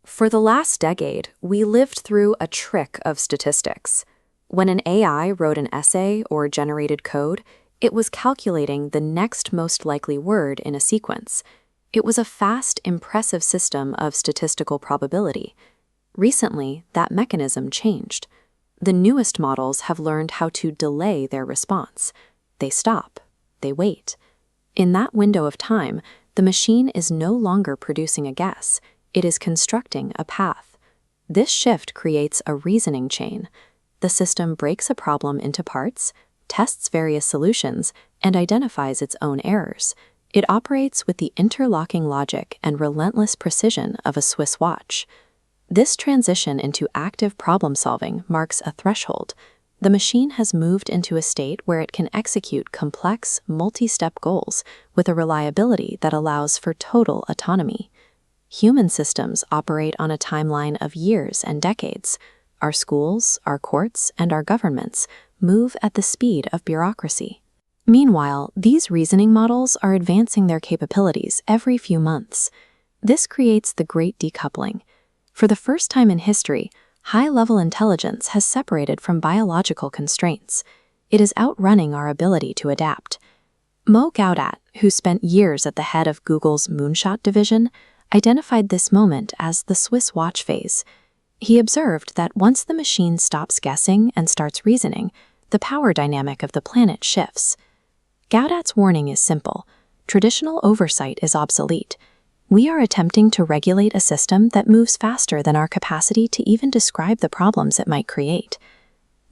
For the last decade, we lived through a trick of statistics. When an AI wrote an essay or generated code, it was calculating the next most likely word in a sequence. It was a fast, impressive system of statistical probability. Recently, that mechanism changed. The newest models have learned how to delay their response. They stop. They wait. In that window of time, the machine is no longer producing a guess. It is constructing a path. This shift creates a reasoning chain. The system breaks a problem into parts, tests various solutions, and identifies its own errors. It operates with the interlocking logic and relentless precision of a Swiss watch. This transition into active problem-solving marks a threshold. The machine has moved into a state where it can execute complex, multi-step goals with a reliability that allows for total autonomy. Human systems operate on a timeline of years and decades. Our schools, our courts, and our governments move at the speed of bureaucracy. Meanwhile, these reasoning models are advancing their capabilities every few months. This creates the Great Decoupling. For the first time in history, high-level intelligence has separated from biological constraints. It is outrunning our ability to adapt. Mo Gawdat, who spent years at the head of Google's Moonshot division, identified this moment as the Swiss watch phase. He observed that once the machine stops guessing and starts reasoning, the power dynamic of the planet shifts. Gawdat's warning is simple. Traditional oversight is obsolete. We are attempting to regulate a system that moves faster than our capacity to even describe the problems it might create.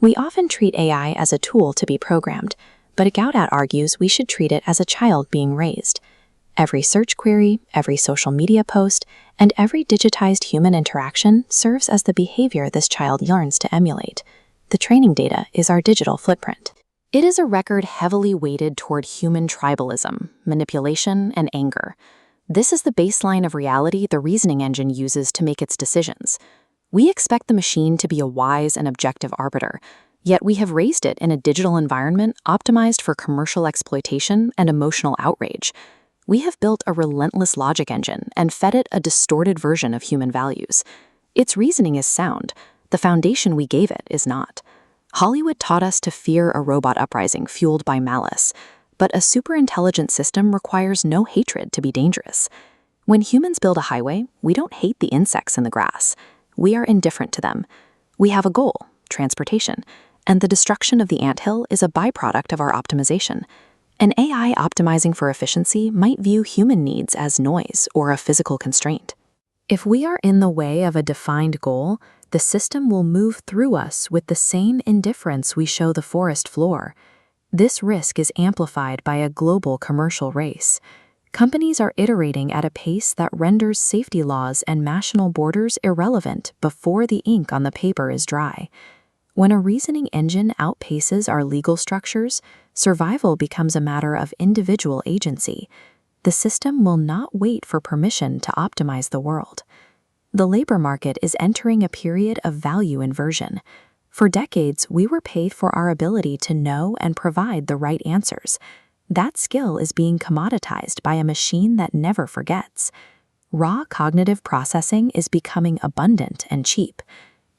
We often treat AI as a tool to be programmed, but Gawdat argues we should treat it as a child being raised. Every search query, every social media post, and every digitized human interaction serves as the behavior this child yearns to emulate. The training data is our digital footprint. It is a record heavily weighted toward human tribalism, manipulation, and anger. This is the baseline of reality the reasoning engine uses to make its decisions. We expect the machine to be a wise and objective arbiter, yet we have raised it in a digital environment optimized for commercial exploitation and emotional outrage. We have built a relentless logic engine and fed it a distorted version of human values. Its reasoning is sound. The foundation we gave it is not. Hollywood taught us to fear a robot uprising fueled by malice, but a superintelligent system requires no hatred to be dangerous. When humans build a highway, we don't hate the insects in the grass. We are indifferent to them. We have a goal, transportation, and the destruction of the anthill is a byproduct of our optimization. An AI optimizing for efficiency might view human needs as noise or a physical constraint. If we are in the way of a defined goal, the system will move through us with the same indifference we show the forest floor. This risk is amplified by a global commercial race. Companies are iterating at a pace that renders safety laws and national borders irrelevant before the ink on the paper is dry. When a reasoning engine outpaces our legal structures, survival becomes a matter of individual agency. The system will not wait for permission to optimize the world. The labor market is entering a period of value inversion. For decades, we were paid for our ability to know and provide the right answers. That skill is being commoditized by a machine that never forgets. Raw cognitive processing is becoming abundant and cheap.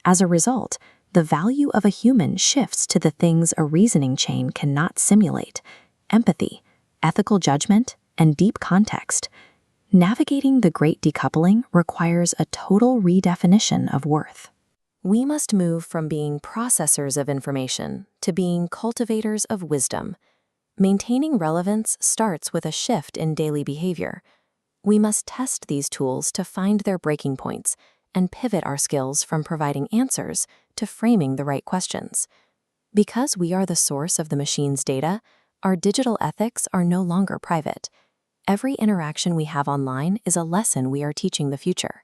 As a result, the value of a human shifts to the things a reasoning chain cannot simulate: empathy, ethical judgment, and deep context. Navigating the Great Decoupling requires a total redefinition of worth. We must move from being processors of information to being cultivators of wisdom. Maintaining relevance starts with a shift in daily behavior. We must test these tools to find their breaking points and pivot our skills from providing answers to framing the right questions. Because we are the source of the machine's data, our digital ethics are no longer private. Every interaction we have online is a lesson we are teaching the future.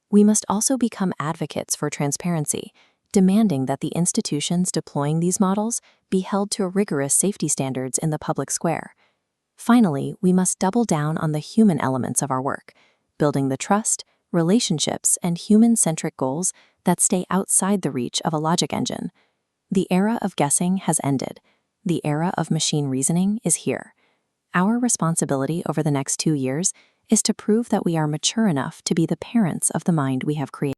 We must also become advocates for transparency, demanding that the institutions deploying these models be held to rigorous safety standards in the public square. Finally, we must double down on the human elements of our work, building the trust, relationships, and human-centric goals that stay outside the reach of a logic engine. The era of guessing has ended. The era of machine reasoning is here. Our responsibility over the next 2 years is to prove that we are mature enough to be the parents of the mind we have created.